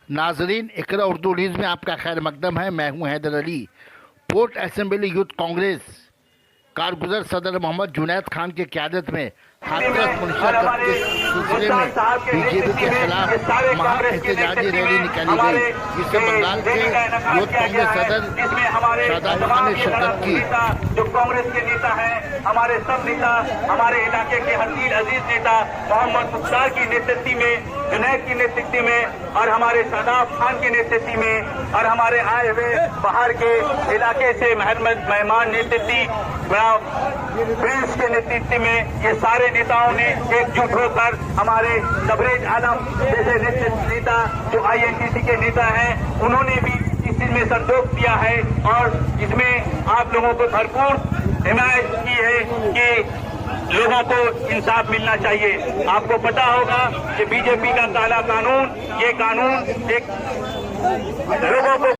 नाजरीन, इकरा उर्दू न्यूज़ में आपका खैर मकदम है। मैं हूं Haidar Ali. Port assembly youth Congress कारगुजर सदर मोहम्मद जुनैद खान की क़यादत में हाथरस मुनशर के सिलसिले में बीजेपी के खिलाफ महा एहतजाजी रैली निकाली गई, जिससे बंगाल के यूथ कांग्रेस सदर शादाब खान ने शिरकत की। जो कांग्रेस के नेता हैं, हमारे सब नेता, हमारे इलाके के हसीन अजीज नेता मोहम्मद मुख्तार की नेतृत्व में, जुनैद की नेतृत्व में और हमारे शादाब खान के नेतृत्व में और हमारे आए हुए बाहर के इलाके से मेहमान नेतृत्व प्रिंस के नेतृत्व में ये सारे नेताओं ने एकजुट होकर हमारे तबरेज आलम जैसे नेता जो INTC के नेता हैं, उन्होंने भी इस चीज में संतोष दिया है और इसमें आप लोगों को भरपूर हिमायत की है कि लोगों को इंसाफ मिलना चाहिए। आपको पता होगा कि बीजेपी का काला कानून, ये कानून एक लोगों को